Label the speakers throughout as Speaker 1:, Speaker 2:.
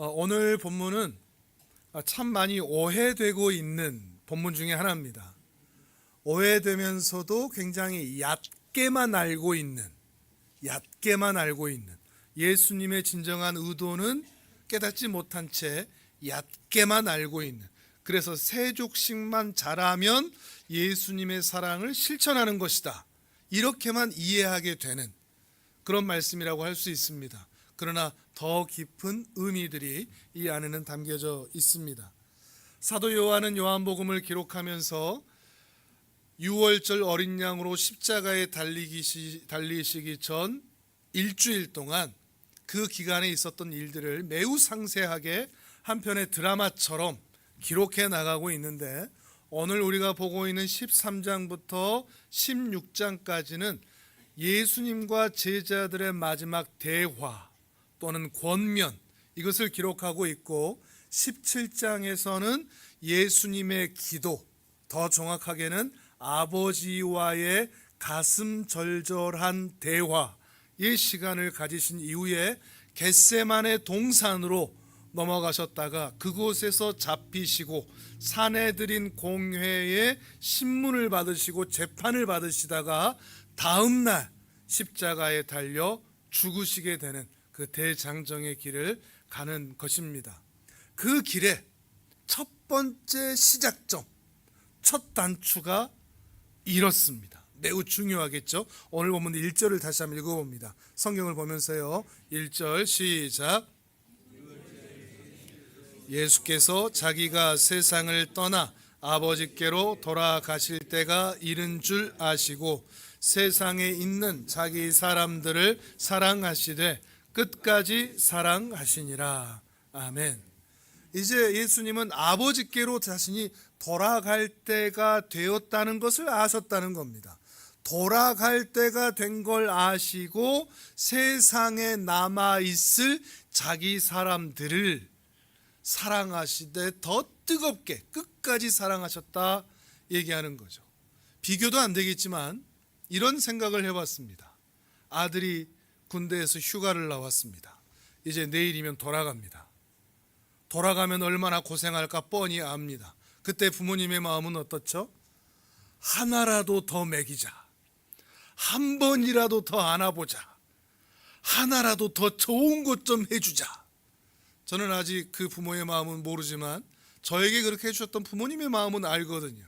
Speaker 1: 오늘 본문은 참 많이 오해되고 있는 본문 중에 하나입니다. 오해되면서도 굉장히 얕게만 알고 있는 예수님의 진정한 의도는 깨닫지 못한 채 얕게만 알고 있는, 그래서 세족식만 잘하면 예수님의 사랑을 실천하는 것이다, 이렇게만 이해하게 되는 그런 말씀이라고 할 수 있습니다. 그러나 더 깊은 의미들이 이 안에는 담겨져 있습니다. 사도 요한은 요한복음을 기록하면서 6월절 어린 양으로 십자가에 달리시기 전 일주일 동안 그 기간에 있었던 일들을 매우 상세하게 한 편의 드라마처럼 기록해 나가고 있는데, 오늘 우리가 보고 있는 13장부터 16장까지는 예수님과 제자들의 마지막 대화 또는 권면, 이것을 기록하고 있고, 17장에서는 예수님의 기도, 더 정확하게는 아버지와의 가슴 절절한 대화의 시간을 가지신 이후에 겟세마네 동산으로 넘어가셨다가 그곳에서 잡히시고 사내들인 공회에 신문을 받으시고 재판을 받으시다가 다음 날 십자가에 달려 죽으시게 되는 그 대장정의 길을 가는 것입니다. 그 길에 첫 번째 시작점, 첫 단추가 이렇습니다. 매우 중요하겠죠. 오늘 본문 1절을 다시 한번 읽어봅니다. 성경을 보면서요. 1절 시작. 예수께서 자기가 세상을 떠나 아버지께로 돌아가실 때가 이른 줄 아시고 세상에 있는 자기 사람들을 사랑하시되 끝까지 사랑하시니라. 아멘. 이제 예수님은 아버지께로 자신이 돌아갈 때가 되었다는 것을 아셨다는 겁니다. 돌아갈 때가 된 걸 아시고 세상에 남아있을 자기 사람들을 사랑하시되 더 뜨겁게 끝까지 사랑하셨다 얘기하는 거죠. 비교도 안 되겠지만 이런 생각을 해봤습니다. 아들이 군대에서 휴가를 나왔습니다. 이제 내일이면 돌아갑니다. 돌아가면 얼마나 고생할까 뻔히 압니다. 그때 부모님의 마음은 어떻죠? 하나라도 더 먹이자, 한 번이라도 더 안아보자, 하나라도 더 좋은 것 좀 해주자. 저는 아직 그 부모의 마음은 모르지만 저에게 그렇게 해주셨던 부모님의 마음은 알거든요.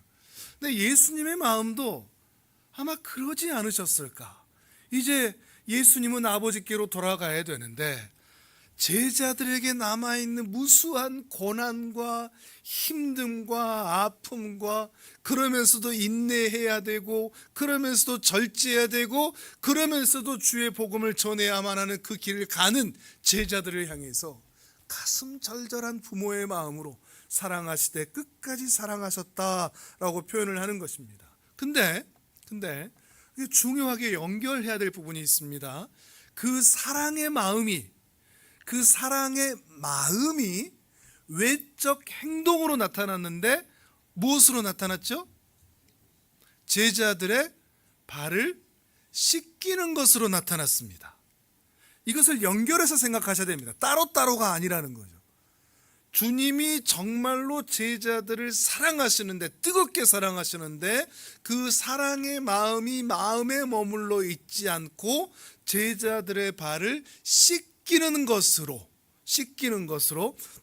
Speaker 1: 근데 예수님의 마음도 아마 그러지 않으셨을까. 이제 예수님은 아버지께로 돌아가야 되는데 제자들에게 남아있는 무수한 고난과 힘듦과 아픔과, 그러면서도 인내해야 되고 그러면서도 절제해야 되고 그러면서도 주의 복음을 전해야만 하는 그 길을 가는 제자들을 향해서 가슴 절절한 부모의 마음으로 사랑하시되 끝까지 사랑하셨다라고 표현을 하는 것입니다. 근데 중요하게 연결해야 될 부분이 있습니다. 그 사랑의 마음이 외적 행동으로 나타났는데 무엇으로 나타났죠? 제자들의 발을 씻기는 것으로 나타났습니다. 이것을 연결해서 생각하셔야 됩니다. 따로따로가 아니라는 거죠. 주님이 정말로 제자들을 사랑하시는데, 뜨겁게 사랑하시는데 그 사랑의 마음이 마음에 머물러 있지 않고 제자들의 발을 씻기는 것으로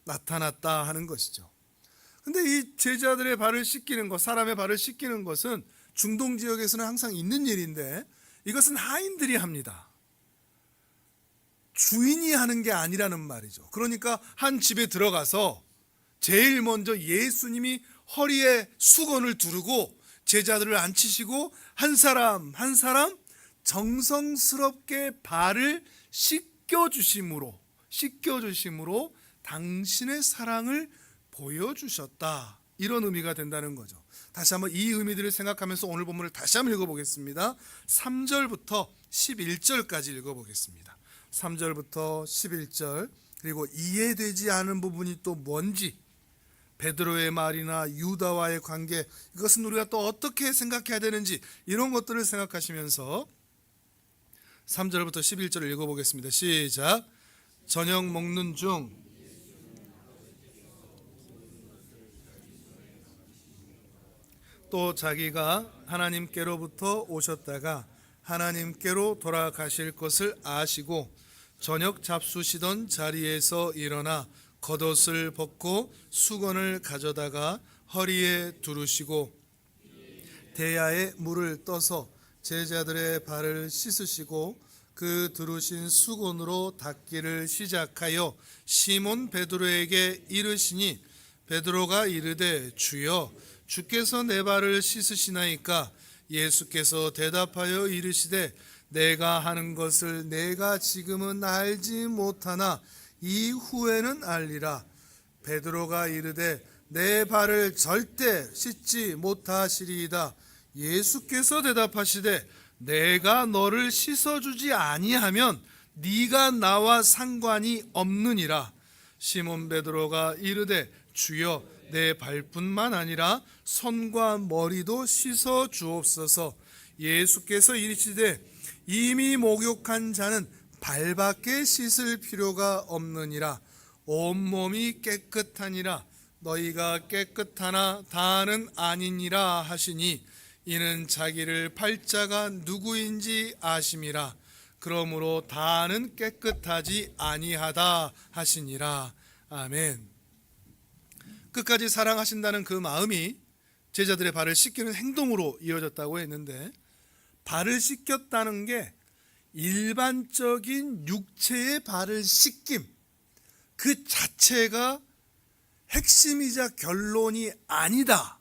Speaker 1: 나타났다 하는 것이죠. 근데 이 제자들의 발을 씻기는 것, 사람의 발을 씻기는 것은 중동 지역에서는 항상 있는 일인데 이것은 하인들이 합니다. 주인이 하는 게 아니라는 말이죠. 그러니까 한 집에 들어가서 제일 먼저 예수님이 허리에 수건을 두르고 제자들을 앉히시고 한 사람 한 사람 정성스럽게 발을 씻겨주심으로 당신의 사랑을 보여주셨다, 이런 의미가 된다는 거죠. 다시 한번 이 의미들을 생각하면서 오늘 본문을 다시 한번 읽어보겠습니다. 3절부터 11절까지 읽어보겠습니다. 3절부터 11절, 그리고 이해되지 않은 부분이 또 뭔지, 베드로의 말이나 유다와의 관계, 이것은 우리가 또 어떻게 생각해야 되는지, 이런 것들을 생각하시면서 3절부터 11절을 읽어보겠습니다. 시작. 저녁 먹는 중 또 자기가 하나님께로부터 오셨다가 하나님께로 돌아가실 것을 아시고 저녁 잡수시던 자리에서 일어나 겉옷을 벗고 수건을 가져다가 허리에 두르시고 대야에 물을 떠서 제자들의 발을 씻으시고 그 두르신 수건으로 닦기를 시작하여 시몬 베드로에게 이르시니 베드로가 이르되 주여 주께서 내 발을 씻으시나이까 예수께서 대답하여 이르시되 내가 하는 것을 내가 지금은 알지 못하나 이후에는 알리라. 베드로가 이르되 내 발을 절대 씻지 못하시리이다. 예수께서 대답하시되 내가 너를 씻어주지 아니하면 네가 나와 상관이 없느니라. 시몬 베드로가 이르되 주여 내 발뿐만 아니라 손과 머리도 씻어 주옵소서. 예수께서 이르시되 이미 목욕한 자는 발밖에 씻을 필요가 없느니라. 온몸이 깨끗하니라. 너희가 깨끗하나 다는 아니니라 하시니 이는 자기를 팔자가 누구인지 아심이라. 그러므로 다는 깨끗하지 아니하다 하시니라. 아멘. 끝까지 사랑하신다는 그 마음이 제자들의 발을 씻기는 행동으로 이어졌다고 했는데, 발을 씻겼다는 게 일반적인 육체의 발을 씻김 그 자체가 핵심이자 결론이 아니다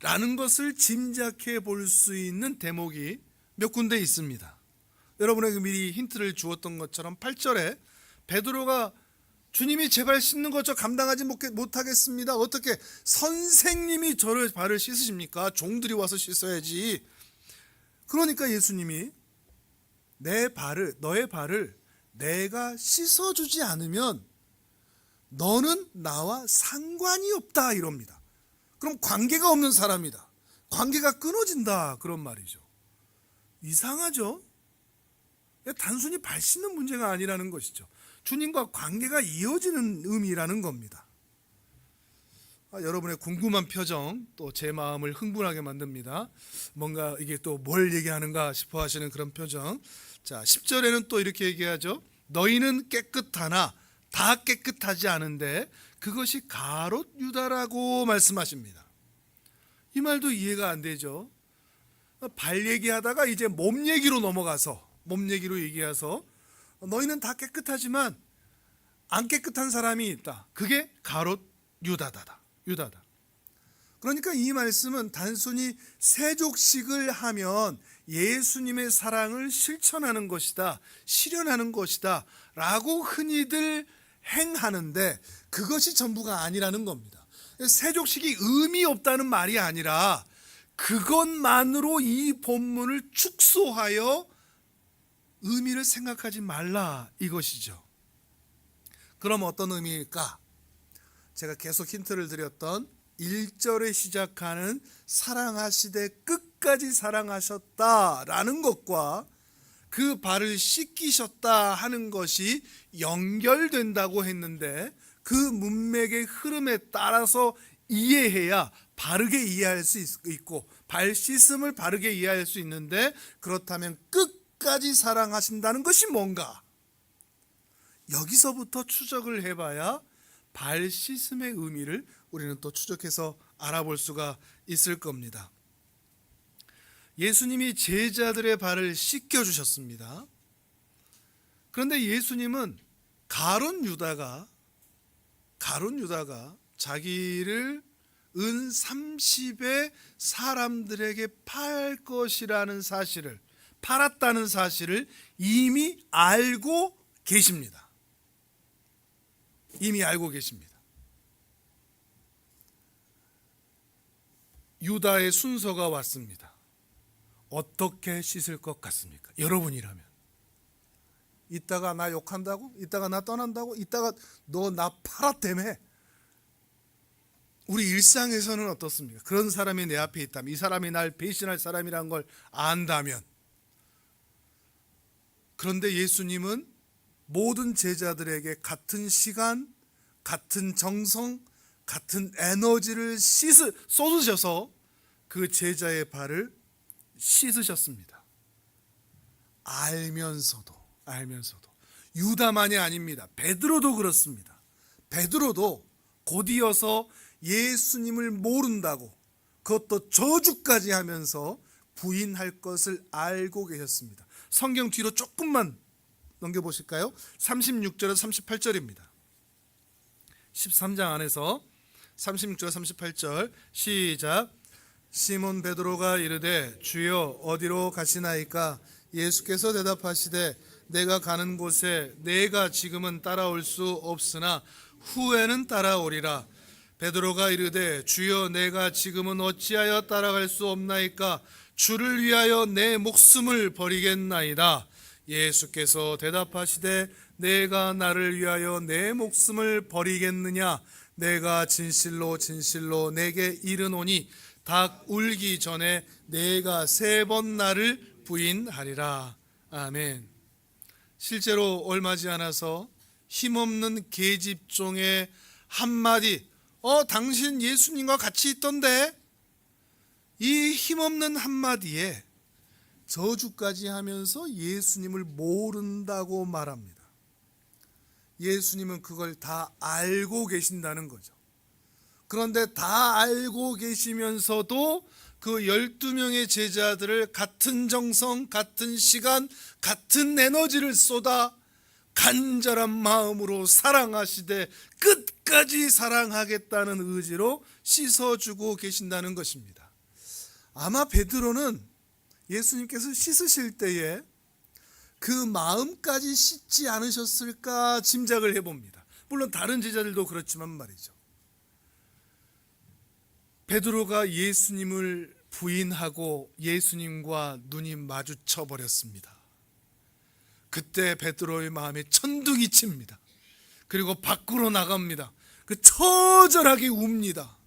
Speaker 1: 라는 것을 짐작해 볼 수 있는 대목이 몇 군데 있습니다. 여러분에게 미리 힌트를 주었던 것처럼 8절에 베드로가 주님이 제 발 씻는 것 저 감당하지 못하겠습니다. 어떻게 선생님이 저를 발을 씻으십니까? 종들이 와서 씻어야지. 그러니까 예수님이 너의 발을 내가 씻어주지 않으면 너는 나와 상관이 없다 이럽니다. 그럼 관계가 없는 사람이다. 관계가 끊어진다 그런 말이죠. 이상하죠? 단순히 발 씻는 문제가 아니라는 것이죠. 주님과 관계가 이어지는 의미라는 겁니다. 여러분의 궁금한 표정 또 제 마음을 흥분하게 만듭니다. 뭔가 이게 또 뭘 얘기하는가 싶어 하시는 그런 표정. 자, 10절에는 또 이렇게 얘기하죠. 너희는 깨끗하나 다 깨끗하지 않은데 그것이 가롯 유다라고 말씀하십니다. 이 말도 이해가 안 되죠. 발 얘기하다가 이제 몸 얘기로 넘어가서 몸 얘기로 얘기해서 너희는 다 깨끗하지만 안 깨끗한 사람이 있다. 그게 가롯 유다다. 그러니까 이 말씀은 단순히 세족식을 하면 예수님의 사랑을 실천하는 것이다, 실현하는 것이다 라고 흔히들 행하는데 그것이 전부가 아니라는 겁니다. 세족식이 의미 없다는 말이 아니라 그것만으로 이 본문을 축소하여 의미를 생각하지 말라 이것이죠. 그럼 어떤 의미일까? 제가 계속 힌트를 드렸던 1절에 시작하는 사랑하시되 끝까지 사랑하셨다라는 것과 그 발을 씻기셨다 하는 것이 연결된다고 했는데 그 문맥의 흐름에 따라서 이해해야 바르게 이해할 수 있고 발 씻음을 바르게 이해할 수 있는데, 그렇다면 끝까지 사랑하신다는 것이 뭔가? 여기서부터 추적을 해봐야 발 씻음의 의미를 우리는 또 추적해서 알아볼 수가 있을 겁니다. 예수님이 제자들의 발을 씻겨주셨습니다. 그런데 예수님은 가룟 유다가 자기를 은 30의 사람들에게 팔았다는 사실을 이미 알고 계십니다. 유다의 순서가 왔습니다. 어떻게 씻을 것 같습니까? 여러분이라면 이따가 나 욕한다고? 이따가 나 떠난다고? 이따가 너 나 팔았다며? 우리 일상에서는 어떻습니까? 그런 사람이 내 앞에 있다면, 이 사람이 날 배신할 사람이라는 걸 안다면. 그런데 예수님은 모든 제자들에게 같은 시간, 같은 정성, 같은 에너지를 쏟으셔서 그 제자의 발을 씻으셨습니다. 알면서도 유다만이 아닙니다. 베드로도 그렇습니다. 베드로도 곧이어서 예수님을 모른다고, 그것도 저주까지 하면서 부인할 것을 알고 계셨습니다. 성경 뒤로 조금만 넘겨보실까요? 36절에서 38절입니다. 13장 안에서 36절 38절 시작. 시몬 베드로가 이르되 주여 어디로 가시나이까? 예수께서 대답하시되 내가 가는 곳에 내가 지금은 따라올 수 없으나 후에는 따라오리라. 베드로가 이르되 주여 내가 지금은 어찌하여 따라갈 수 없나이까? 주를 위하여 내 목숨을 버리겠나이다. 예수께서 대답하시되 내가 나를 위하여 내 목숨을 버리겠느냐? 내가 진실로 진실로 내게 이르노니 닭 울기 전에 내가 3번 나를 부인하리라. 아멘. 실제로 얼마지 않아서 힘없는 계집종의 한마디, 당신 예수님과 같이 있던데, 이 힘없는 한마디에 저주까지 하면서 예수님을 모른다고 말합니다. 예수님은 그걸 다 알고 계신다는 거죠. 그런데 다 알고 계시면서도 그 12명의 제자들을 같은 정성, 같은 시간, 같은 에너지를 쏟아 간절한 마음으로 사랑하시되 끝까지 사랑하겠다는 의지로 씻어주고 계신다는 것입니다. 아마 베드로는 예수님께서 씻으실 때에 그 마음까지 씻지 않으셨을까 짐작을 해봅니다. 물론 다른 제자들도 그렇지만 말이죠. 베드로가 예수님을 부인하고 예수님과 눈이 마주쳐 버렸습니다. 그때 베드로의 마음에 천둥이 칩니다. 그리고 밖으로 나갑니다. 처절하게 웁니다.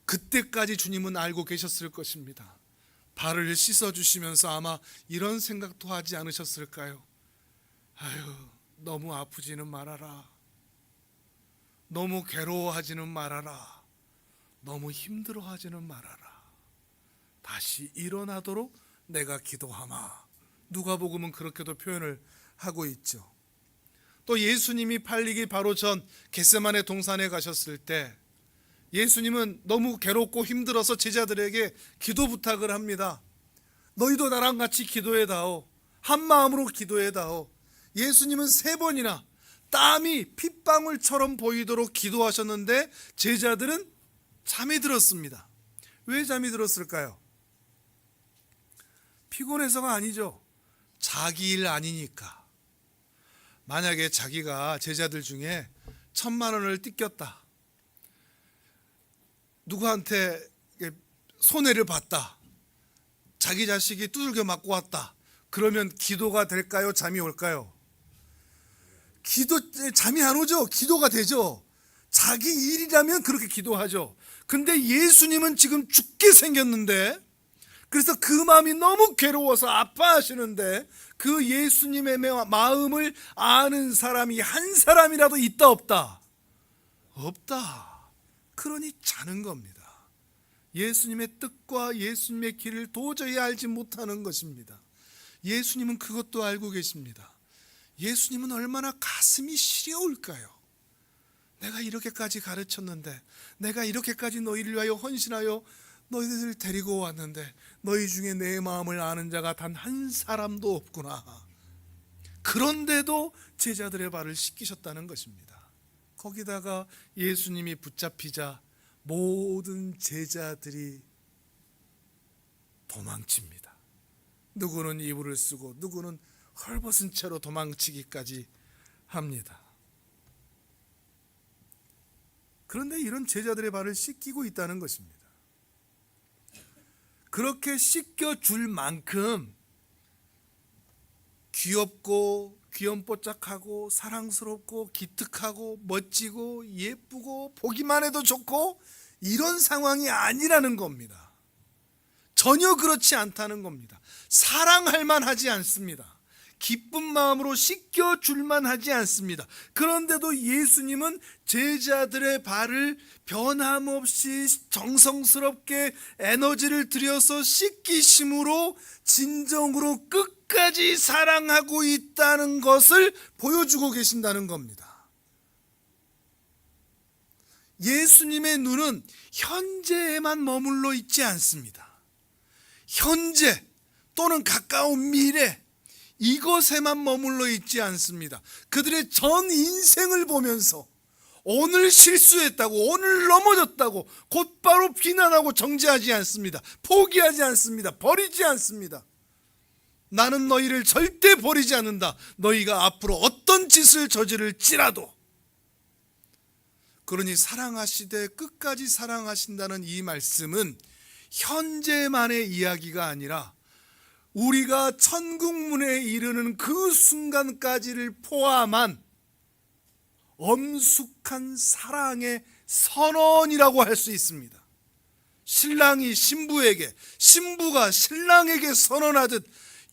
Speaker 1: 그때까지 주님은 알고 계셨을 것입니다. 발을 씻어주시면서 아마 이런 생각도 하지 않으셨을까요? 아유, 너무 아프지는 말아라. 너무 괴로워하지는 말아라. 너무 힘들어하지는 말아라. 다시 일어나도록 내가 기도하마. 누가복음은 그렇게도 표현을 하고 있죠. 또 예수님이 팔리기 바로 전 겟세마네 동산에 가셨을 때 예수님은 너무 괴롭고 힘들어서 제자들에게 기도 부탁을 합니다. 너희도 나랑 같이 기도해다오. 한 마음으로 기도해다오. 예수님은 3번이나 땀이 핏방울처럼 보이도록 기도하셨는데 제자들은 잠이 들었습니다. 왜 잠이 들었을까요? 피곤해서가 아니죠. 자기 일 아니니까. 만약에 자기가 제자들 중에 1,000만 원을 뜯겼다, 누구한테 손해를 봤다, 자기 자식이 두들겨 맞고 왔다, 그러면 기도가 될까요? 잠이 올까요? 잠이 안 오죠. 기도가 되죠. 자기 일이라면 그렇게 기도하죠. 근데 예수님은 지금 죽게 생겼는데, 그래서 그 마음이 너무 괴로워서 아파하시는데 그 예수님의 마음을 아는 사람이 한 사람이라도 있다 없다? 없다. 그러니 자는 겁니다. 예수님의 뜻과 예수님의 길을 도저히 알지 못하는 것입니다. 예수님은 그것도 알고 계십니다. 예수님은 얼마나 가슴이 시려울까요? 내가 이렇게까지 가르쳤는데, 내가 이렇게까지 너희를 위하여 헌신하여 너희들을 데리고 왔는데 너희 중에 내 마음을 아는 자가 단 한 사람도 없구나. 그런데도 제자들의 발을 씻기셨다는 것입니다. 거기다가 예수님이 붙잡히자 모든 제자들이 도망칩니다. 누구는 이불을 쓰고 누구는 헐벗은 채로 도망치기까지 합니다. 그런데 이런 제자들의 발을 씻기고 있다는 것입니다. 그렇게 씻겨줄 만큼 귀엽고 귀염뽀짝하고 사랑스럽고 기특하고 멋지고 예쁘고 보기만 해도 좋고 이런 상황이 아니라는 겁니다. 전혀 그렇지 않다는 겁니다. 사랑할 만하지 않습니다. 기쁜 마음으로 씻겨줄만 하지 않습니다. 그런데도 예수님은 제자들의 발을 변함없이 정성스럽게 에너지를 들여서 씻기심으로 진정으로 끝까지 사랑하고 있다는 것을 보여주고 계신다는 겁니다. 예수님의 눈은 현재에만 머물러 있지 않습니다. 현재 또는 가까운 미래, 이것에만 머물러 있지 않습니다. 그들의 전 인생을 보면서 오늘 실수했다고, 오늘 넘어졌다고 곧바로 비난하고 정죄하지 않습니다. 포기하지 않습니다. 버리지 않습니다. 나는 너희를 절대 버리지 않는다. 너희가 앞으로 어떤 짓을 저지를지라도. 그러니 사랑하시되 끝까지 사랑하신다는 이 말씀은 현재만의 이야기가 아니라 우리가 천국문에 이르는 그 순간까지를 포함한 엄숙한 사랑의 선언이라고 할 수 있습니다. 신랑이 신부에게, 신부가 신랑에게 선언하듯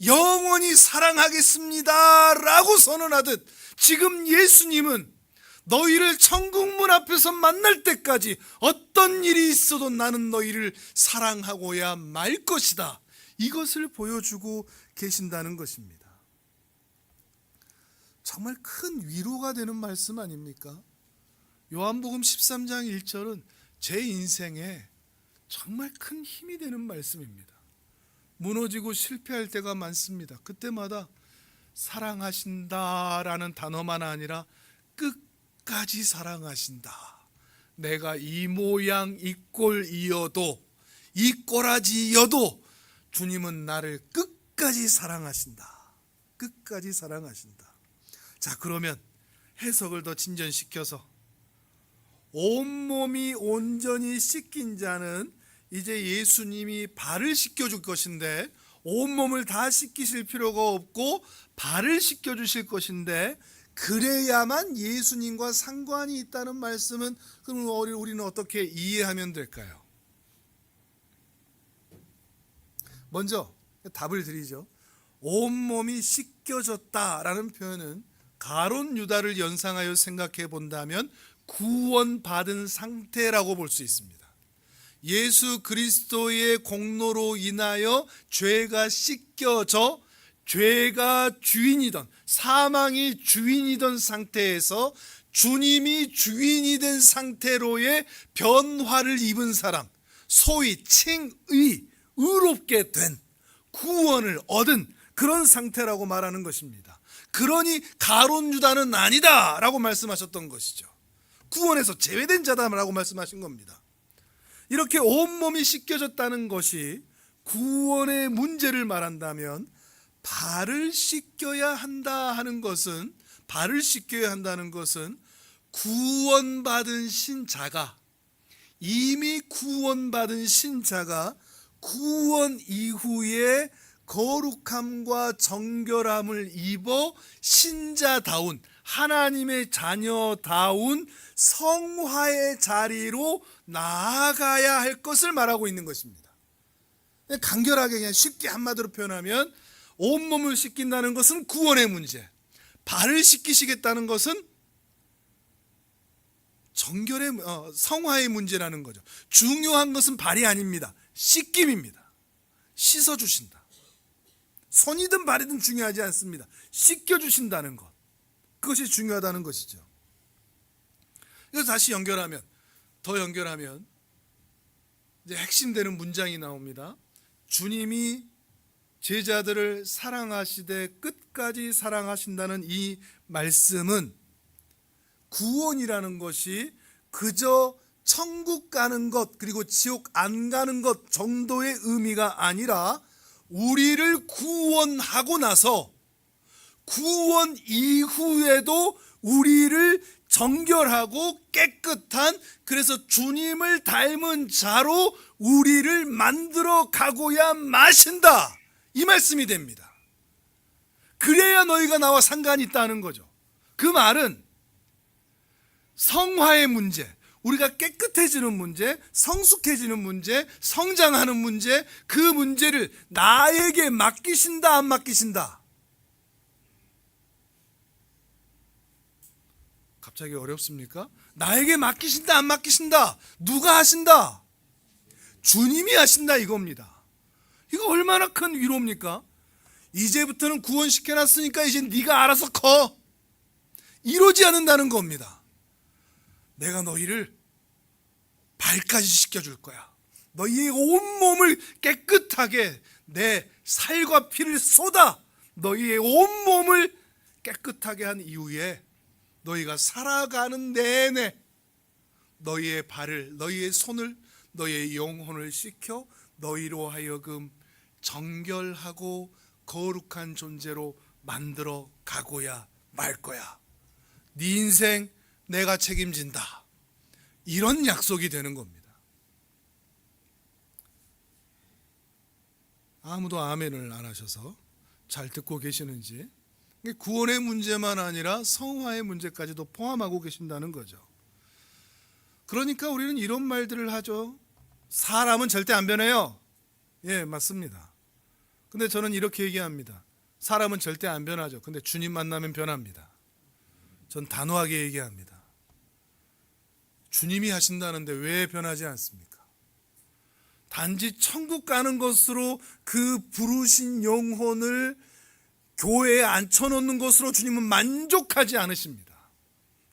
Speaker 1: 영원히 사랑하겠습니다 라고 선언하듯, 지금 예수님은 너희를 천국문 앞에서 만날 때까지 어떤 일이 있어도 나는 너희를 사랑하고야 말 것이다, 이것을 보여주고 계신다는 것입니다. 정말 큰 위로가 되는 말씀 아닙니까? 요한복음 13장 1절은 제 인생에 정말 큰 힘이 되는 말씀입니다. 무너지고 실패할 때가 많습니다. 그때마다 사랑하신다라는 단어만 아니라 끝까지 사랑하신다. 내가 이 모양 이 꼴이어도, 이 꼬라지여도 주님은 나를 끝까지 사랑하신다. 끝까지 사랑하신다. 자, 그러면 해석을 더 진전시켜서 온몸이 온전히 씻긴 자는 이제 예수님이 발을 씻겨줄 것인데, 온몸을 다 씻기실 필요가 없고 발을 씻겨주실 것인데, 그래야만 예수님과 상관이 있다는 말씀은 그럼 우리는 어떻게 이해하면 될까요? 먼저 답을 드리죠. 온몸이 씻겨졌다라는 표현은 가룟 유다를 연상하여 생각해 본다면 구원받은 상태라고 볼 수 있습니다. 예수 그리스도의 공로로 인하여 죄가 씻겨져 죄가 주인이던, 사망이 주인이던 상태에서 주님이 주인이 된 상태로의 변화를 입은 사람, 소위 칭의, 의롭게 된, 구원을 얻은 그런 상태라고 말하는 것입니다. 그러니 가룟 유다는 아니다 라고 말씀하셨던 것이죠. 구원에서 제외된 자다라고 말씀하신 겁니다. 이렇게 온몸이 씻겨졌다는 것이 구원의 문제를 말한다면, 발을 씻겨야 한다 하는 것은, 발을 씻겨야 한다는 것은 구원받은 신자가, 이미 구원받은 신자가 구원 이후에 거룩함과 정결함을 입어 신자다운, 하나님의 자녀다운 성화의 자리로 나아가야 할 것을 말하고 있는 것입니다. 간결하게 그냥 쉽게 한마디로 표현하면, 온몸을 씻긴다는 것은 구원의 문제, 발을 씻기시겠다는 것은 정결의 성화의 문제라는 거죠. 중요한 것은 발이 아닙니다. 씻김입니다. 씻어주신다. 손이든 발이든 중요하지 않습니다. 씻겨주신다는 것, 그것이 중요하다는 것이죠. 그래서 다시 연결하면, 더 연결하면 이제 핵심되는 문장이 나옵니다. 주님이 제자들을 사랑하시되 끝까지 사랑하신다는 이 말씀은 구원이라는 것이 그저 천국 가는 것 그리고 지옥 안 가는 것 정도의 의미가 아니라, 우리를 구원하고 나서 구원 이후에도 우리를 정결하고 깨끗한, 그래서 주님을 닮은 자로 우리를 만들어 가고야 마신다, 이 말씀이 됩니다. 그래야 너희가 나와 상관이 있다는 거죠. 그 말은 성화의 문제, 우리가 깨끗해지는 문제, 성숙해지는 문제, 성장하는 문제, 그 문제를 나에게 맡기신다 안 맡기신다, 갑자기 어렵습니까? 나에게 맡기신다 안 맡기신다? 누가 하신다? 주님이 하신다 이겁니다. 이거 얼마나 큰 위로입니까? 이제부터는 구원시켜놨으니까 이제 네가 알아서 커. 이러지 않는다는 겁니다. 내가 너희를 발까지 씻겨줄 거야. 너희의 온몸을 깨끗하게 내 살과 피를 쏟아 너희의 온몸을 깨끗하게 한 이후에 너희가 살아가는 내내 너희의 발을, 너희의 손을, 너희의 영혼을 씻겨 너희로 하여금 정결하고 거룩한 존재로 만들어 가고야 말 거야. 네 인생 내가 책임진다. 이런 약속이 되는 겁니다. 아무도 아멘을 안 하셔서 잘 듣고 계시는지, 구원의 문제만 아니라 성화의 문제까지도 포함하고 계신다는 거죠. 그러니까 우리는 이런 말들을 하죠. 사람은 절대 안 변해요. 예, 맞습니다. 근데 저는 이렇게 얘기합니다. 사람은 절대 안 변하죠. 근데 주님 만나면 변합니다. 전 단호하게 얘기합니다. 주님이 하신다는데 왜 변하지 않습니까? 단지 천국 가는 것으로 그 부르신 영혼을 교회에 앉혀놓는 것으로 주님은 만족하지 않으십니다.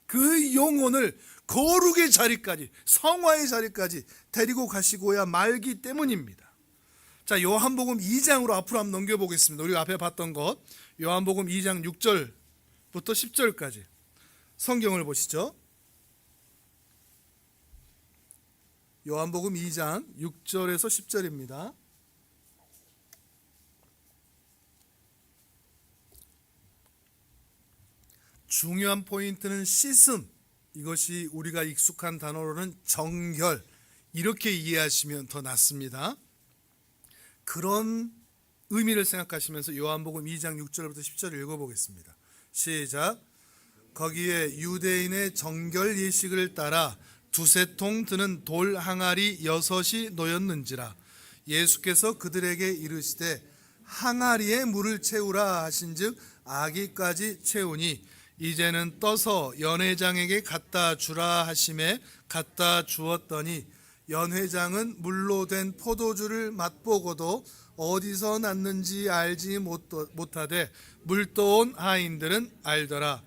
Speaker 1: 그 영혼을 거룩의 자리까지, 성화의 자리까지 데리고 가시고야 말기 때문입니다. 자, 요한복음 2장으로 앞으로 한번 넘겨보겠습니다. 우리가 앞에 봤던 것, 요한복음 2장 6절부터 10절까지 성경을 보시죠. 요한복음 2장 6절에서 10절입니다. 중요한 포인트는 씻음, 이것이 우리가 익숙한 단어로는 정결, 이렇게 이해하시면 더 낫습니다. 그런 의미를 생각하시면서 요한복음 2장 6절부터 10절을 읽어보겠습니다. 시작. 거기에 유대인의 정결 예식을 따라 두세 통 드는 돌 항아리 6이 놓였는지라. 예수께서 그들에게 이르시되 항아리에 물을 채우라 하신즉 아기까지 채우니 이제는 떠서 연회장에게 갖다 주라 하심에 갖다 주었더니 연회장은 물로 된 포도주를 맛보고도 어디서 났는지 알지 못하되 물떠온 하인들은 알더라.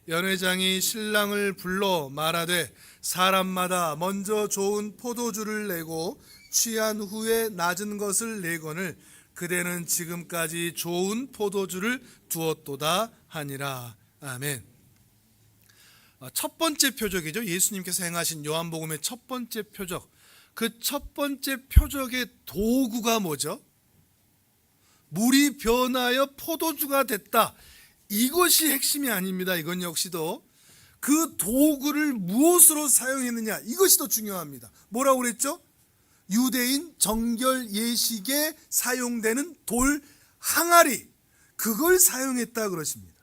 Speaker 1: 연회장이 신랑을 불러 말하되 사람마다 먼저 좋은 포도주를 내고 취한 후에 낮은 것을 내거늘 그대는 지금까지 좋은 포도주를 두었도다 하니라. 아멘. 첫 번째 표적이죠. 예수님께서 행하신 요한복음의 첫 번째 표적. 그 첫 번째 표적의 도구가 뭐죠? 물이 변하여 포도주가 됐다. 이것이 핵심이 아닙니다. 이건 역시도 그 도구를 무엇으로 사용했느냐, 이것이 더 중요합니다. 뭐라고 그랬죠? 유대인 정결 예식에 사용되는 돌 항아리, 그걸 사용했다 그러십니다.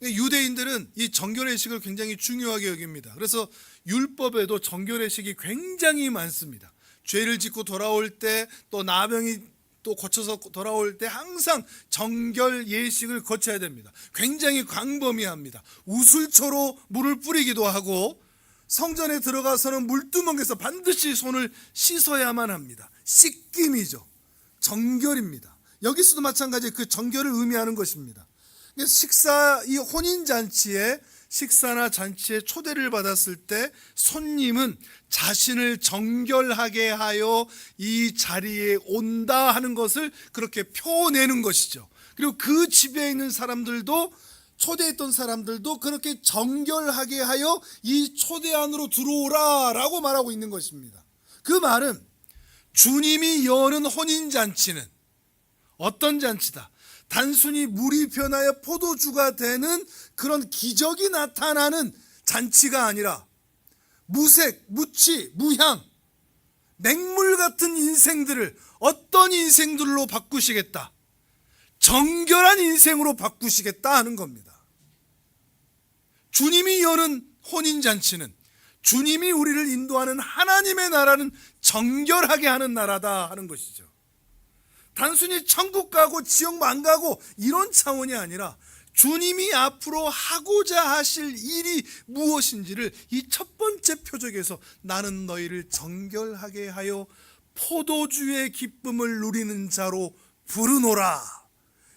Speaker 1: 유대인들은 이 정결의식을 굉장히 중요하게 여깁니다. 그래서 율법에도 정결의식이 굉장히 많습니다. 죄를 짓고 돌아올 때, 또 나병이 또 고쳐서 돌아올 때 항상 정결예식을 거쳐야 됩니다. 굉장히 광범위합니다. 우슬초로 물을 뿌리기도 하고 성전에 들어가서는 물두멍에서 반드시 손을 씻어야만 합니다. 씻김이죠. 정결입니다. 여기서도 마찬가지 그 정결을 의미하는 것입니다. 이 혼인잔치에 식사나 잔치에 초대를 받았을 때 손님은 자신을 정결하게 하여 이 자리에 온다 하는 것을 그렇게 표내는 것이죠. 그리고 그 집에 있는 사람들도, 초대했던 사람들도 그렇게 정결하게 하여 이 초대 안으로 들어오라 라고 말하고 있는 것입니다. 그 말은 주님이 여는 혼인잔치는 어떤 잔치다? 단순히 물이 변하여 포도주가 되는 그런 기적이 나타나는 잔치가 아니라 무색, 무취, 무향, 맹물 같은 인생들을 어떤 인생들로 바꾸시겠다? 정결한 인생으로 바꾸시겠다 하는 겁니다. 주님이 여는 혼인잔치는, 주님이 우리를 인도하는 하나님의 나라는 정결하게 하는 나라다 하는 것이죠. 단순히 천국 가고 지옥 안 가고 이런 차원이 아니라 주님이 앞으로 하고자 하실 일이 무엇인지를 이 첫 번째 표적에서 나는 너희를 정결하게 하여 포도주의 기쁨을 누리는 자로 부르노라.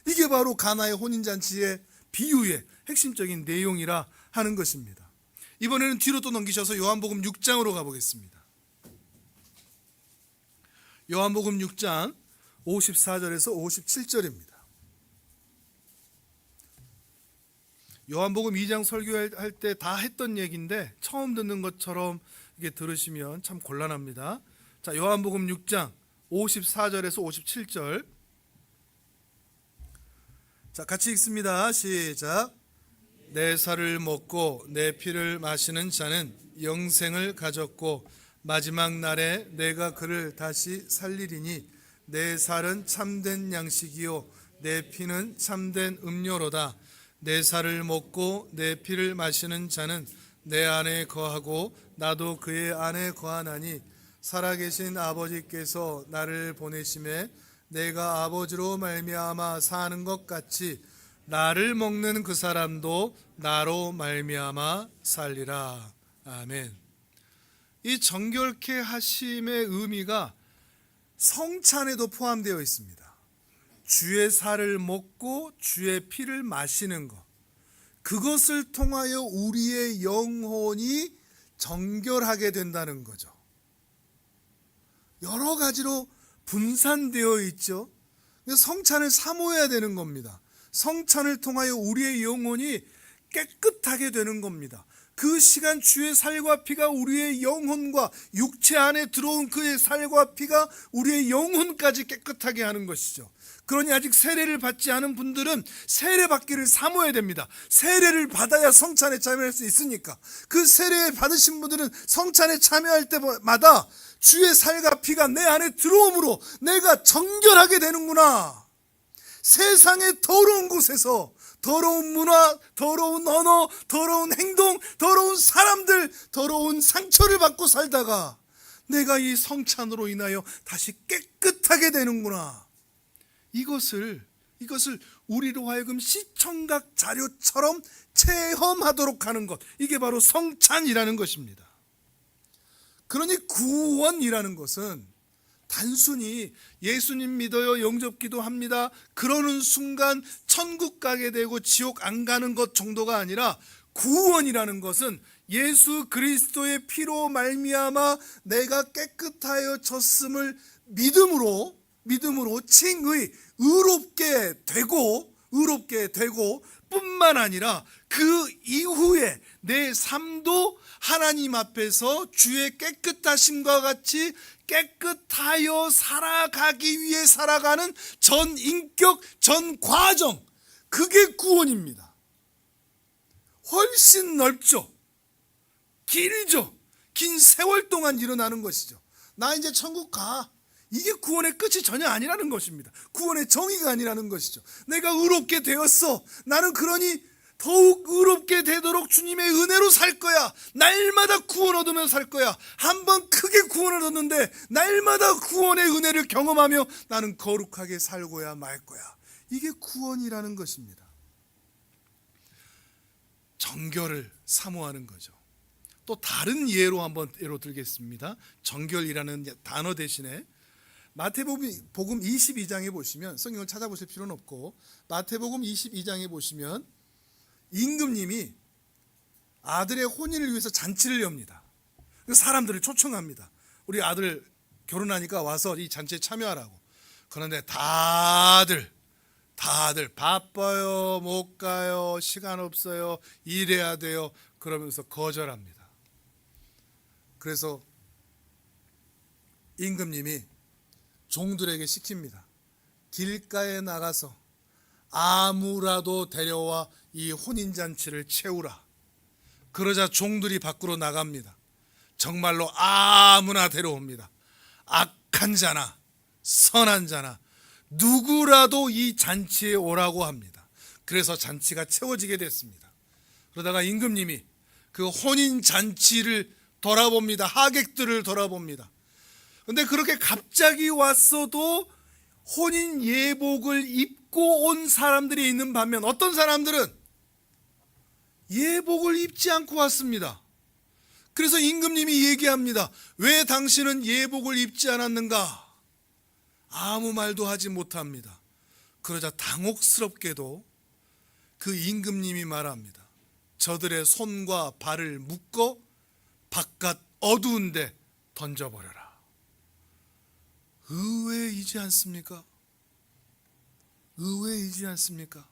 Speaker 1: 이게 바로 가나의 혼인잔치의 비유의 핵심적인 내용이라 하는 것입니다. 이번에는 뒤로 또 넘기셔서 요한복음 6장으로 가보겠습니다. 요한복음 6장 54절에서 57절입니다. 요한복음 2장 설교할 때 다 했던 얘기인데 처음 듣는 것처럼 이게 들으시면 참 곤란합니다. 자, 요한복음 6장 54절에서 57절. 자, 같이 읽습니다. 시작. 내 살을 먹고 내 피를 마시는 자는 영생을 가졌고 마지막 날에 내가 그를 다시 살리리니 내 살은 참된 양식이요 내 피는 참된 음료로다. 내 살을 먹고 내 피를 마시는 자는 내 안에 거하고 나도 그의 안에 거하나니 살아계신 아버지께서 나를 보내심에 내가 아버지로 말미암아 사는 것 같이 나를 먹는 그 사람도 나로 말미암아 살리라. 아멘. 이 정결케 하심의 의미가 성찬에도 포함되어 있습니다. 주의 살을 먹고 주의 피를 마시는 것, 그것을 통하여 우리의 영혼이 정결하게 된다는 거죠. 여러 가지로 분산되어 있죠. 성찬을 사모해야 되는 겁니다. 성찬을 통하여 우리의 영혼이 깨끗하게 되는 겁니다. 그 시간 주의 살과 피가 우리의 영혼과 육체 안에 들어온 그의 살과 피가 우리의 영혼까지 깨끗하게 하는 것이죠. 그러니 아직 세례를 받지 않은 분들은 세례 받기를 사모해야 됩니다. 세례를 받아야 성찬에 참여할 수 있으니까. 그 세례 받으신 분들은 성찬에 참여할 때마다 주의 살과 피가 내 안에 들어옴으로 내가 정결하게 되는구나. 세상의 더러운 곳에서 더러운 문화, 더러운 언어, 더러운 행동, 더러운 사람들, 더러운 상처를 받고 살다가 내가 이 성찬으로 인하여 다시 깨끗하게 되는구나. 이것을 우리로 하여금 시청각 자료처럼 체험하도록 하는 것, 이게 바로 성찬이라는 것입니다. 그러니 구원이라는 것은 단순히 예수님 믿어요, 영접기도 합니다, 그러는 순간 천국 가게 되고 지옥 안 가는 것 정도가 아니라, 구원이라는 것은 예수 그리스도의 피로 말미암아 내가 깨끗하여 졌음을 믿음으로 칭의, 의롭게 되고 뿐만 아니라 그 이후에 내 삶도 하나님 앞에서 주의 깨끗하심과 같이 깨끗하여 살아가기 위해 살아가는 전 인격, 전 과정, 그게 구원입니다. 훨씬 넓죠. 길죠. 긴 세월 동안 일어나는 것이죠. 나 이제 천국 가. 이게 구원의 끝이 전혀 아니라는 것입니다. 구원의 정의가 아니라는 것이죠. 내가 의롭게 되었어. 나는 그러니 더욱 의롭게 되도록 주님의 은혜로 살 거야. 날마다 구원 얻으며 살 거야. 한번 크게 구원을 얻는데 날마다 구원의 은혜를 경험하며 나는 거룩하게 살고야 말 거야. 이게 구원이라는 것입니다. 정결을 사모하는 거죠. 또 다른 예로 한번 예로 들겠습니다. 정결이라는 단어 대신에 마태복음 22장에 보시면, 성경을 찾아보실 필요는 없고 마태복음 22장에 보시면 임금님이 아들의 혼인을 위해서 잔치를 엽니다. 사람들을 초청합니다. 우리 아들 결혼하니까 와서 이 잔치에 참여하라고. 그런데 다들 바빠요, 못 가요, 시간 없어요, 일해야 돼요, 그러면서 거절합니다. 그래서 임금님이 종들에게 시킵니다. 길가에 나가서 아무라도 데려와 이 혼인잔치를 채우라. 그러자 종들이 밖으로 나갑니다. 정말로 아무나 데려옵니다. 악한 자나 선한 자나 누구라도 이 잔치에 오라고 합니다. 그래서 잔치가 채워지게 됐습니다. 그러다가 임금님이 그 혼인잔치를 돌아봅니다. 하객들을 돌아봅니다. 근데 그렇게 갑자기 왔어도 혼인 예복을 입고 입고 온 사람들이 있는 반면 어떤 사람들은 예복을 입지 않고 왔습니다. 그래서 임금님이 얘기합니다. 왜 당신은 예복을 입지 않았는가? 아무 말도 하지 못합니다. 그러자 당혹스럽게도 그 임금님이 말합니다. 저들의 손과 발을 묶어 바깥 어두운 데 던져버려라. 의외이지 않습니까? 의외이지 않습니까?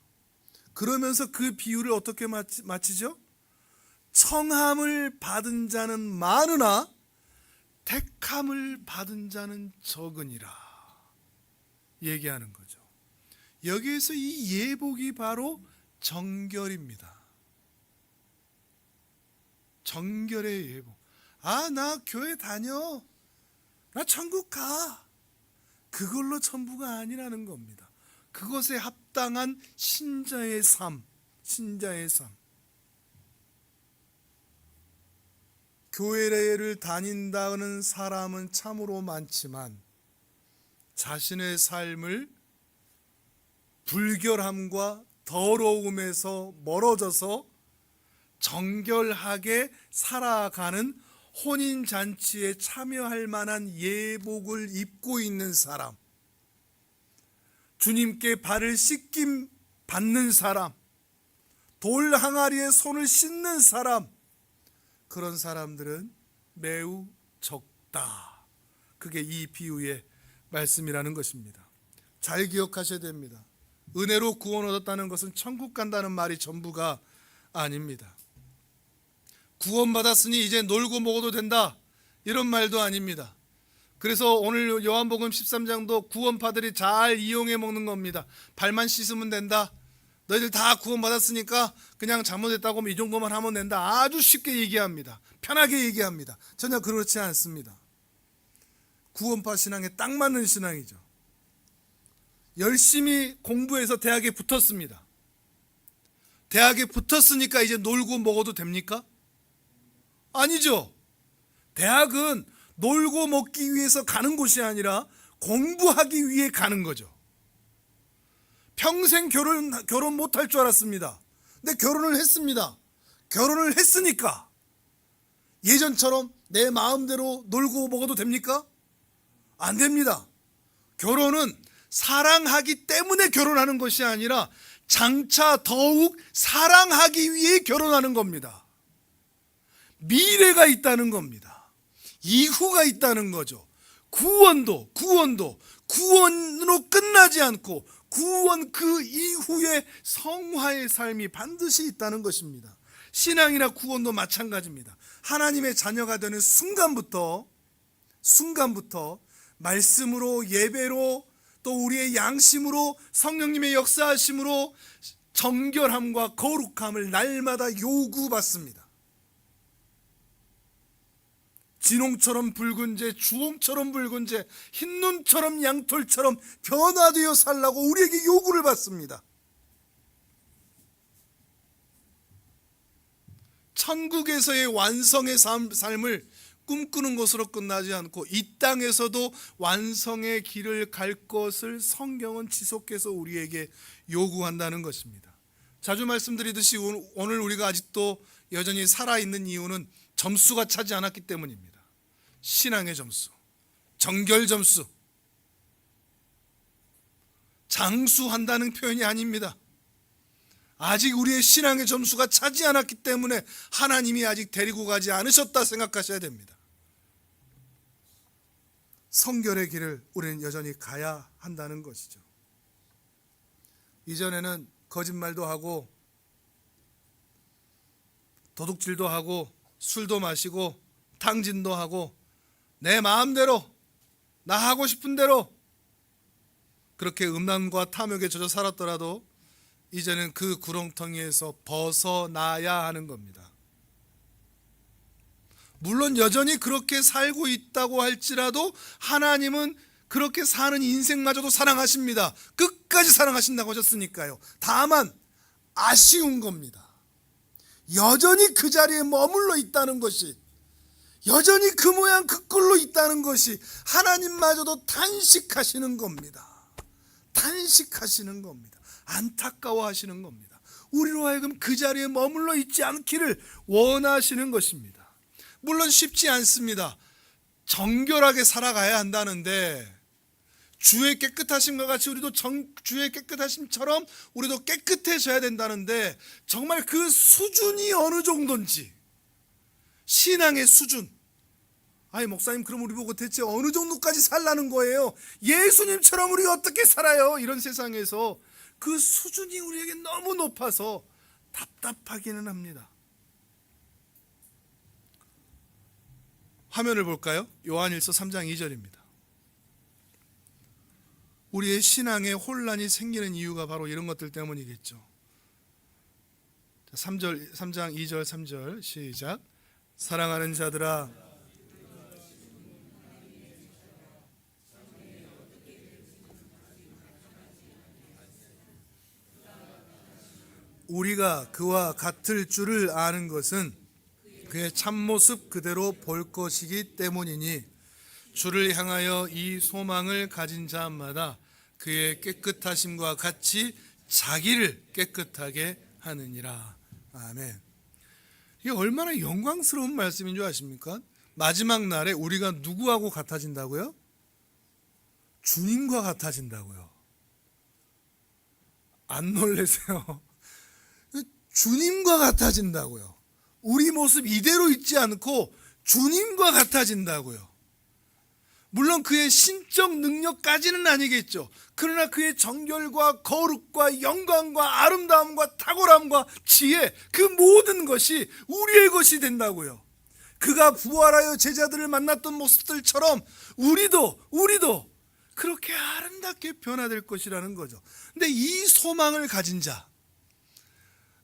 Speaker 1: 그러면서 그 비유를 어떻게 마치죠? 청함을 받은 자는 많으나 택함을 받은 자는 적으니라 얘기하는 거죠. 여기에서 이 예복이 바로 정결입니다. 정결의 예복. 아, 나 교회 다녀. 나 천국 가. 그걸로 전부가 아니라는 겁니다. 그것에 합당한 신자의 삶, 신자의 삶. 교회를 다닌다는 사람은 참으로 많지만 자신의 삶을 불결함과 더러움에서 멀어져서 정결하게 살아가는 혼인잔치에 참여할 만한 예복을 입고 있는 사람, 주님께 발을 씻김 받는 사람, 돌 항아리에 손을 씻는 사람, 그런 사람들은 매우 적다. 그게 이 비유의 말씀이라는 것입니다. 잘 기억하셔야 됩니다. 은혜로 구원 얻었다는 것은 천국 간다는 말이 전부가 아닙니다. 구원받았으니 이제 놀고 먹어도 된다, 이런 말도 아닙니다. 그래서 오늘 요한복음 13장도 구원파들이 잘 이용해 먹는 겁니다. 발만 씻으면 된다. 너희들 다 구원받았으니까 그냥 잘못했다고 하면 이 정도만 하면 된다. 아주 쉽게 얘기합니다. 편하게 얘기합니다. 전혀 그렇지 않습니다. 구원파 신앙에 딱 맞는 신앙이죠. 열심히 공부해서 대학에 붙었습니다. 대학에 붙었으니까 이제 놀고 먹어도 됩니까? 아니죠. 대학은 놀고 먹기 위해서 가는 곳이 아니라 공부하기 위해 가는 거죠. 평생 결혼 못할 줄 알았습니다. 근데 결혼을 했습니다. 결혼을 했으니까 예전처럼 내 마음대로 놀고 먹어도 됩니까? 안 됩니다. 결혼은 사랑하기 때문에 결혼하는 것이 아니라 장차 더욱 사랑하기 위해 결혼하는 겁니다. 미래가 있다는 겁니다. 이후가 있다는 거죠. 구원으로 끝나지 않고 구원 그 이후의 성화의 삶이 반드시 있다는 것입니다. 신앙이나 구원도 마찬가지입니다. 하나님의 자녀가 되는 순간부터 말씀으로, 예배로, 또 우리의 양심으로, 성령님의 역사하심으로 정결함과 거룩함을 날마다 요구받습니다. 진홍처럼 붉은 재, 주홍처럼 붉은 재, 흰눈처럼 양털처럼 변화되어 살라고 우리에게 요구를 받습니다. 천국에서의 완성의 삶을 꿈꾸는 것으로 끝나지 않고 이 땅에서도 완성의 길을 갈 것을 성경은 지속해서 우리에게 요구한다는 것입니다. 자주 말씀드리듯이 오늘 우리가 아직도 여전히 살아있는 이유는 점수가 차지 않았기 때문입니다. 신앙의 점수, 정결 점수, 장수한다는 표현이 아닙니다. 아직 우리의 신앙의 점수가 차지 않았기 때문에 하나님이 아직 데리고 가지 않으셨다 생각하셔야 됩니다. 성결의 길을 우리는 여전히 가야 한다는 것이죠. 이전에는 거짓말도 하고 도둑질도 하고 술도 마시고 탕진도 하고 내 마음대로 나 하고 싶은 대로 그렇게 음란과 탐욕에 젖어 살았더라도 이제는 그 구렁텅이에서 벗어나야 하는 겁니다. 물론 여전히 그렇게 살고 있다고 할지라도 하나님은 그렇게 사는 인생마저도 사랑하십니다. 끝까지 사랑하신다고 하셨으니까요. 다만 아쉬운 겁니다. 여전히 그 자리에 머물러 있다는 것이, 여전히 그 모양 그 꼴로 있다는 것이 하나님마저도 탄식하시는 겁니다. 탄식하시는 겁니다. 안타까워하시는 겁니다. 우리로 하여금 그 자리에 머물러 있지 않기를 원하시는 것입니다. 물론 쉽지 않습니다. 정결하게 살아가야 한다는데 주의 깨끗하심과 같이 우리도 주의 깨끗하심처럼 우리도 깨끗해져야 된다는데 정말 그 수준이 어느 정도인지, 신앙의 수준, 아니 목사님 그럼 우리 보고 대체 어느 정도까지 살라는 거예요? 예수님처럼 우리가 어떻게 살아요? 이런 세상에서 그 수준이 우리에게 너무 높아서 답답하기는 합니다. 화면을 볼까요? 요한일서 3장 2절입니다. 우리의 신앙에 혼란이 생기는 이유가 바로 이런 것들 때문이겠죠. 3장 2절 3절 시작. 사랑하는 자들아, 우리가 그와 같을 줄을 아는 것은 그의 참모습 그대로 볼 것이기 때문이니 주를 향하여 이 소망을 가진 자마다 그의 깨끗하심과 같이 자기를 깨끗하게 하느니라. 아멘. 이게 얼마나 영광스러운 말씀인 줄 아십니까? 마지막 날에 우리가 누구하고 같아진다고요? 주님과 같아진다고요. 안 놀라세요? 주님과 같아진다고요. 우리 모습 이대로 있지 않고 주님과 같아진다고요. 물론 그의 신적 능력까지는 아니겠죠. 그러나 그의 정결과 거룩과 영광과 아름다움과 탁월함과 지혜, 그 모든 것이 우리의 것이 된다고요. 그가 부활하여 제자들을 만났던 모습들처럼 우리도 그렇게 아름답게 변화될 것이라는 거죠. 근데 이 소망을 가진 자,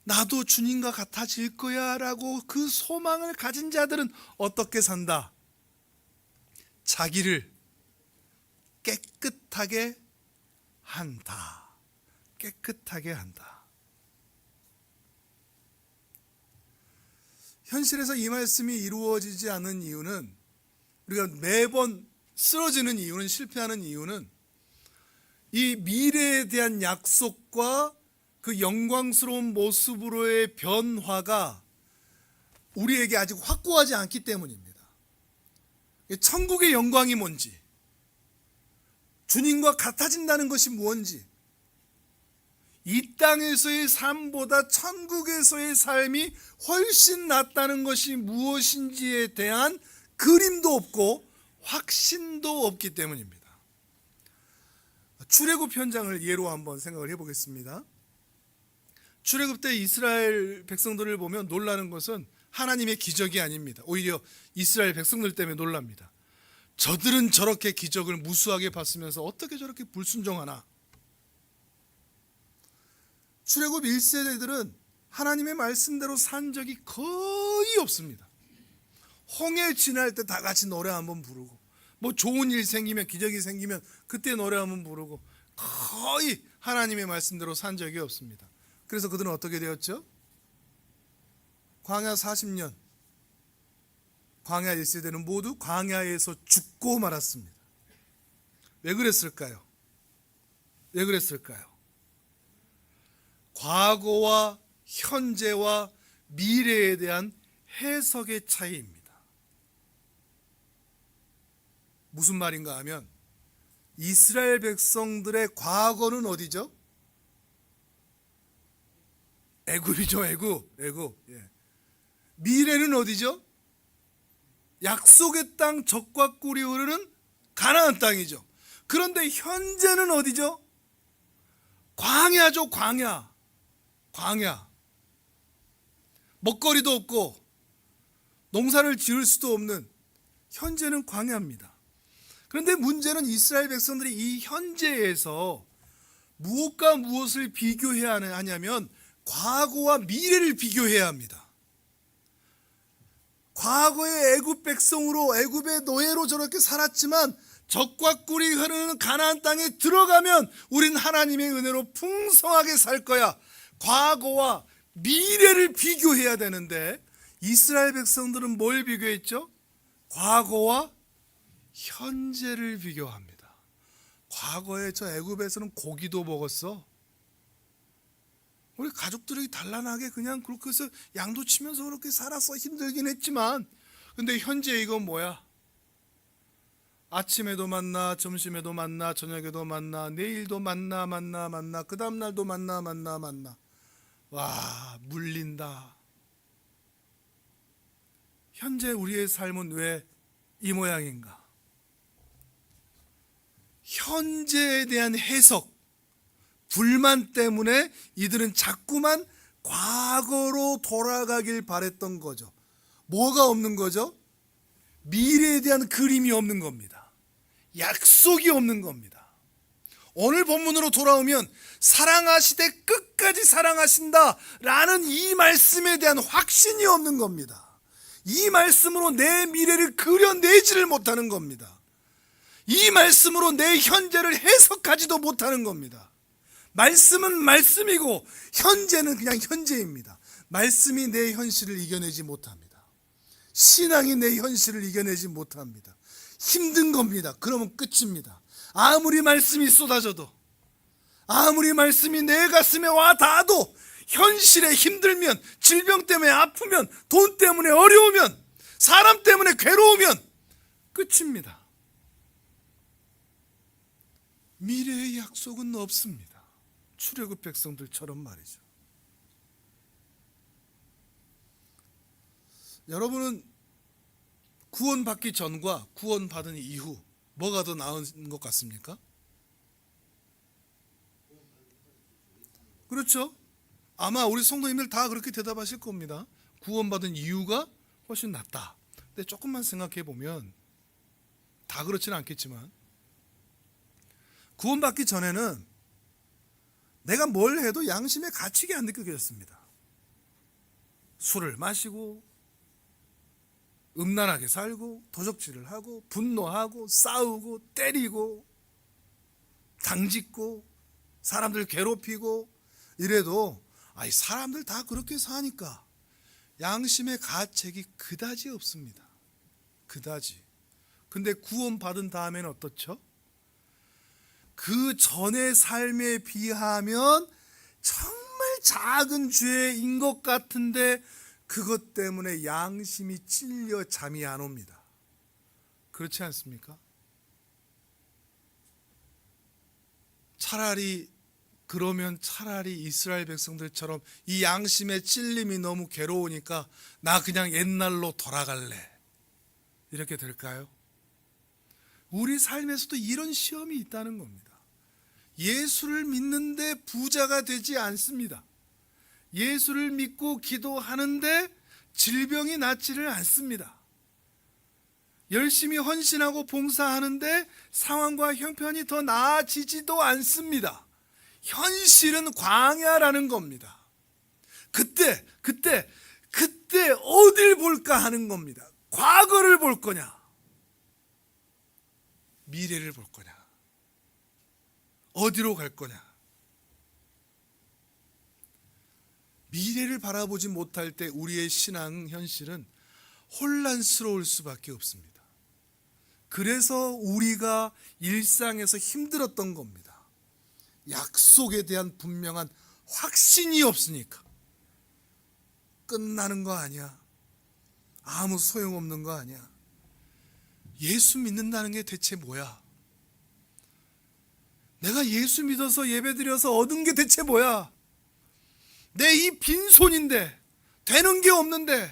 Speaker 1: 나도 주님과 같아질 거야 라고 그 소망을 가진 자들은 어떻게 산다? 자기를 깨끗하게 한다. 깨끗하게 한다. 현실에서 이 말씀이 이루어지지 않는 이유는, 우리가 매번 쓰러지는 이유는, 실패하는 이유는 이 미래에 대한 약속과 그 영광스러운 모습으로의 변화가 우리에게 아직 확고하지 않기 때문입니다. 천국의 영광이 뭔지, 주님과 같아진다는 것이 무엇인지, 이 땅에서의 삶보다 천국에서의 삶이 훨씬 낫다는 것이 무엇인지에 대한 그림도 없고 확신도 없기 때문입니다. 출애굽 현장을 예로 한번 생각을 해보겠습니다. 출애굽 때 이스라엘 백성들을 보면 놀라는 것은 하나님의 기적이 아닙니다. 오히려 이스라엘 백성들 때문에 놀랍니다. 저들은 저렇게 기적을 무수하게 봤으면서 어떻게 저렇게 불순종하나. 출애굽 1세대들은 하나님의 말씀대로 산 적이 거의 없습니다. 홍해 지날 때 다 같이 노래 한번 부르고, 뭐 좋은 일 생기면, 기적이 생기면 그때 노래 한번 부르고, 거의 하나님의 말씀대로 산 적이 없습니다. 그래서 그들은 어떻게 되었죠? 광야 40년, 광야 1세대는 모두 광야에서 죽고 말았습니다. 왜 그랬을까요? 왜 그랬을까요? 과거와 현재와 미래에 대한 해석의 차이입니다. 무슨 말인가 하면, 이스라엘 백성들의 과거는 어디죠? 애굽이죠. 애굽. 예. 미래는 어디죠? 약속의 땅, 젖과 꿀이 흐르는 가나안 땅이죠. 그런데 현재는 어디죠? 광야죠. 광야. 먹거리도 없고 농사를 지을 수도 없는 현재는 광야입니다. 그런데 문제는 이스라엘 백성들이 이 현재에서 무엇과 무엇을 비교해야 하냐면 과거와 미래를 비교해야 합니다. 과거의 애굽 백성으로, 애굽의 노예로 저렇게 살았지만 젖과 꿀이 흐르는 가나안 땅에 들어가면 우린 하나님의 은혜로 풍성하게 살 거야. 과거와 미래를 비교해야 되는데 이스라엘 백성들은 뭘 비교했죠? 과거와 현재를 비교합니다. 과거에 저 애굽에서는 고기도 먹었어. 우리 가족들이 단란하게 그냥 그렇게 해서 양도 치면서 그렇게 살았어. 힘들긴 했지만, 근데 현재 이건 뭐야? 아침에도 만나, 점심에도 만나, 저녁에도 만나, 내일도 만나, 그 다음날도 만나. 와, 물린다. 현재 우리의 삶은 왜 이 모양인가? 현재에 대한 해석, 불만 때문에 이들은 자꾸만 과거로 돌아가길 바랬던 거죠. 뭐가 없는 거죠? 미래에 대한 그림이 없는 겁니다. 약속이 없는 겁니다. 오늘 본문으로 돌아오면 사랑하시되 끝까지 사랑하신다 라는 이 말씀에 대한 확신이 없는 겁니다. 이 말씀으로 내 미래를 그려내지를 못하는 겁니다. 이 말씀으로 내 현재를 해석하지도 못하는 겁니다. 말씀은 말씀이고 현재는 그냥 현재입니다. 말씀이 내 현실을 이겨내지 못합니다. 신앙이 내 현실을 이겨내지 못합니다. 힘든 겁니다. 그러면 끝입니다. 아무리 말씀이 쏟아져도, 아무리 말씀이 내 가슴에 와 닿아도 현실에 힘들면, 질병 때문에 아프면, 돈 때문에 어려우면, 사람 때문에 괴로우면 끝입니다. 미래의 약속은 없습니다. 출애굽 백성들처럼 말이죠. 여러분은 구원받기 전과 구원받은 이후 뭐가 더 나은 것 같습니까? 그렇죠? 아마 우리 성도님들 다 그렇게 대답하실 겁니다. 구원받은 이유가 훨씬 낫다. 근데 조금만 생각해 보면, 다 그렇지는 않겠지만, 구원받기 전에는 내가 뭘 해도 양심의 가치가 안 느껴졌습니다. 술을 마시고, 음란하게 살고, 도적질을 하고, 분노하고, 싸우고, 때리고, 당짓고, 사람들 괴롭히고 이래도 사람들 다 그렇게 사니까 양심의 가책이 그다지 없습니다. 그다지. 근데 구원받은 다음에는 어떻죠? 그 전의 삶에 비하면 정말 작은 죄인 것 같은데 그것 때문에 양심이 찔려 잠이 안 옵니다. 그렇지 않습니까? 차라리 이스라엘 백성들처럼 이 양심의 찔림이 너무 괴로우니까 나 그냥 옛날로 돌아갈래, 이렇게 될까요? 우리 삶에서도 이런 시험이 있다는 겁니다. 예수를 믿는데 부자가 되지 않습니다. 예수를 믿고 기도하는데 질병이 낫지를 않습니다. 열심히 헌신하고 봉사하는데 상황과 형편이 더 나아지지도 않습니다. 현실은 광야라는 겁니다. 그때 어딜 볼까 하는 겁니다. 과거를 볼 거냐, 미래를 볼 거냐, 어디로 갈 거냐. 미래를 바라보지 못할 때 우리의 신앙 현실은 혼란스러울 수밖에 없습니다. 그래서 우리가 일상에서 힘들었던 겁니다. 약속에 대한 분명한 확신이 없으니까. 끝나는 거 아니야, 아무 소용없는 거 아니야. 예수 믿는다는 게 대체 뭐야? 내가 예수 믿어서 예배드려서 얻은 게 대체 뭐야? 내 이 빈손인데, 되는 게 없는데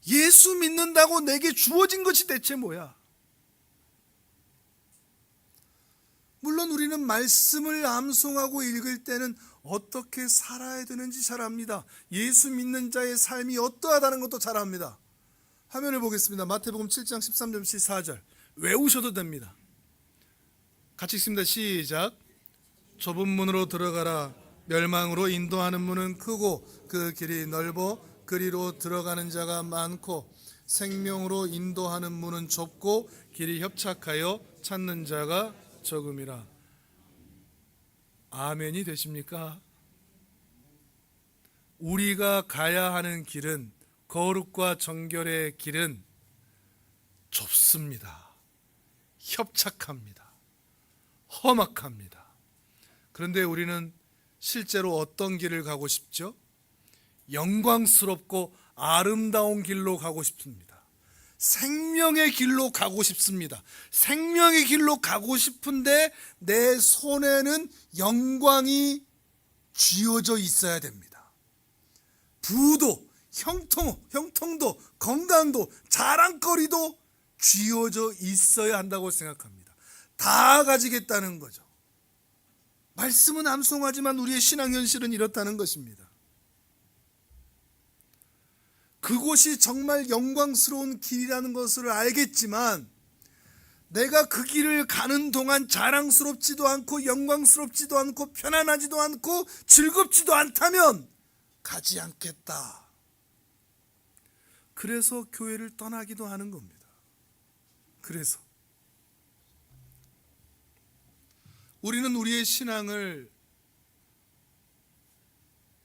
Speaker 1: 예수 믿는다고 내게 주어진 것이 대체 뭐야? 물론 우리는 말씀을 암송하고 읽을 때는 어떻게 살아야 되는지 잘 압니다. 예수 믿는 자의 삶이 어떠하다는 것도 잘 압니다. 화면을 보겠습니다. 마태복음 7장 13절 14절 외우셔도 됩니다. 같이 읽습니다. 시작. 좁은 문으로 들어가라. 멸망으로 인도하는 문은 크고 그 길이 넓어 그리로 들어가는 자가 많고 생명으로 인도하는 문은 좁고 길이 협착하여 찾는 자가 적음이라. 아멘이 되십니까? 우리가 가야 하는 길은, 거룩과 정결의 길은 좁습니다. 협착합니다. 험악합니다. 그런데 우리는 실제로 어떤 길을 가고 싶죠? 영광스럽고 아름다운 길로 가고 싶습니다. 생명의 길로 가고 싶습니다. 생명의 길로 가고 싶은데 내 손에는 영광이 쥐어져 있어야 됩니다. 부도, 형통도, 건강도, 자랑거리도 쥐어져 있어야 한다고 생각합니다. 다 가지겠다는 거죠. 말씀은 암송하지만 우리의 신앙 현실은 이렇다는 것입니다. 그곳이 정말 영광스러운 길이라는 것을 알겠지만 내가 그 길을 가는 동안 자랑스럽지도 않고 영광스럽지도 않고 편안하지도 않고 즐겁지도 않다면 가지 않겠다. 그래서 교회를 떠나기도 하는 겁니다. 그래서 우리는 우리의 신앙을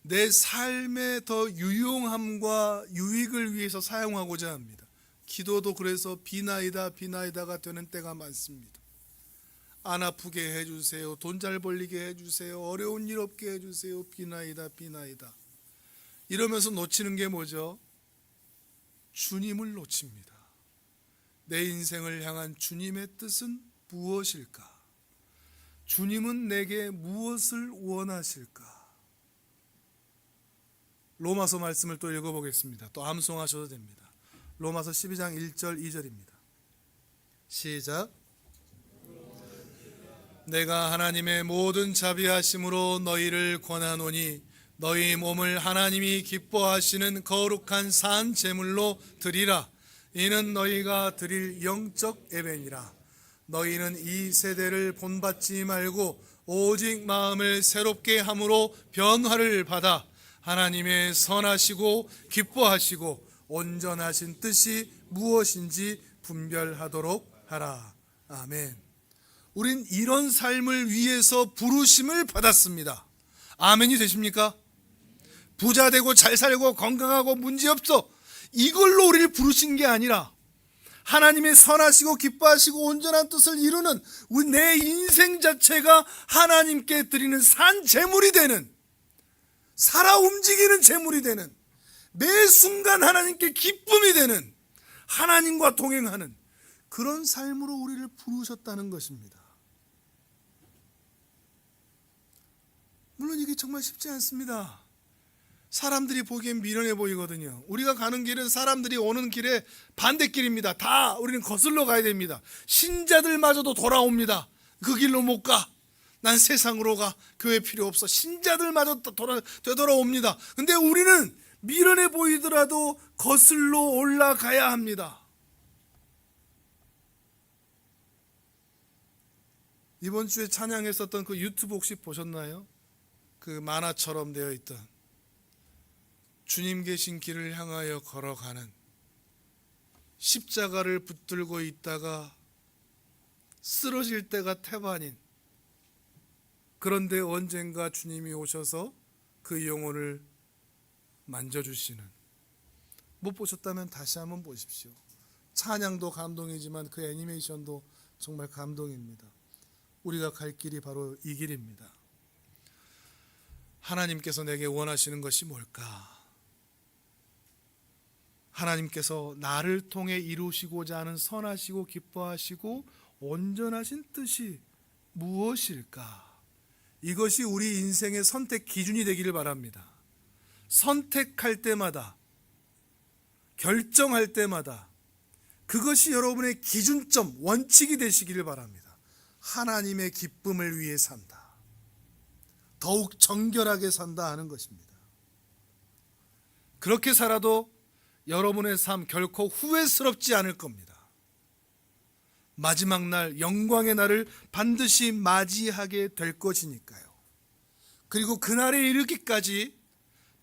Speaker 1: 내 삶의 더 유용함과 유익을 위해서 사용하고자 합니다. 기도도 그래서 비나이다가 되는 때가 많습니다. 안 아프게 해주세요. 돈 잘 벌리게 해주세요. 어려운 일 없게 해주세요. 비나이다. 이러면서 놓치는 게 뭐죠? 주님을 놓칩니다. 내 인생을 향한 주님의 뜻은 무엇일까? 주님은 내게 무엇을 원하실까? 로마서 말씀을 또 읽어보겠습니다. 또 암송하셔도 됩니다. 로마서 12장 1절 2절입니다. 시작. 내가 하나님의 모든 자비하심으로 너희를 권하노니 너희 몸을 하나님이 기뻐하시는 거룩한 산 제물로 드리라. 이는 너희가 드릴 영적 예배니라. 너희는 이 세대를 본받지 말고 오직 마음을 새롭게 함으로 변화를 받아 하나님의 선하시고 기뻐하시고 온전하신 뜻이 무엇인지 분별하도록 하라. 아멘. 우린 이런 삶을 위해서 부르심을 받았습니다. 아멘이 되십니까? 부자 되고 잘 살고 건강하고 문제없어, 이걸로 우리를 부르신 게 아니라 하나님의 선하시고 기뻐하시고 온전한 뜻을 이루는 내 인생 자체가 하나님께 드리는 산 제물이 되는, 살아 움직이는 제물이 되는, 매 순간 하나님께 기쁨이 되는, 하나님과 동행하는 그런 삶으로 우리를 부르셨다는 것입니다. 물론 이게 정말 쉽지 않습니다. 사람들이 보기엔 미련해 보이거든요. 우리가 가는 길은 사람들이 오는 길에 반대길입니다. 다 우리는 거슬러 가야 됩니다. 신자들마저도 돌아옵니다. 그 길로 못 가. 난 세상으로 가. 교회 필요 없어. 신자들마저 되돌아옵니다. 근데 우리는 미련해 보이더라도 거슬러 올라가야 합니다. 이번 주에 찬양했었던 그 유튜브 혹시 보셨나요? 그 만화처럼 되어 있던 주님 계신 길을 향하여 걸어가는, 십자가를 붙들고 있다가 쓰러질 때가 태반인, 그런데 언젠가 주님이 오셔서 그 영혼을 만져주시는, 못 보셨다면 다시 한번 보십시오. 찬양도 감동이지만 그 애니메이션도 정말 감동입니다. 우리가 갈 길이 바로 이 길입니다. 하나님께서 내게 원하시는 것이 뭘까? 하나님께서 나를 통해 이루시고자 하는 선하시고 기뻐하시고 온전하신 뜻이 무엇일까? 이것이 우리 인생의 선택 기준이 되기를 바랍니다. 선택할 때마다, 결정할 때마다 그것이 여러분의 기준점, 원칙이 되시기를 바랍니다. 하나님의 기쁨을 위해 산다, 더욱 정결하게 산다 하는 것입니다. 그렇게 살아도 여러분의 삶 결코 후회스럽지 않을 겁니다. 마지막 날, 영광의 날을 반드시 맞이하게 될 것이니까요. 그리고 그날에 이르기까지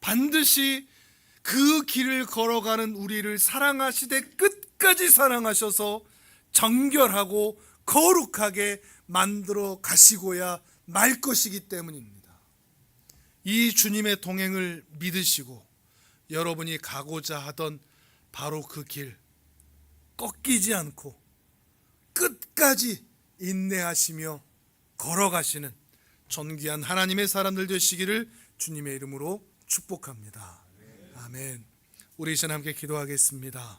Speaker 1: 반드시 그 길을 걸어가는 우리를 사랑하시되 끝까지 사랑하셔서 정결하고 거룩하게 만들어 가시고야 말 것이기 때문입니다. 이 주님의 동행을 믿으시고 여러분이 가고자 하던 바로 그 길, 꺾이지 않고 끝까지 인내하시며 걸어가시는 존귀한 하나님의 사람들 되시기를 주님의 이름으로 축복합니다. 아멘. 우리 이제 함께 기도하겠습니다.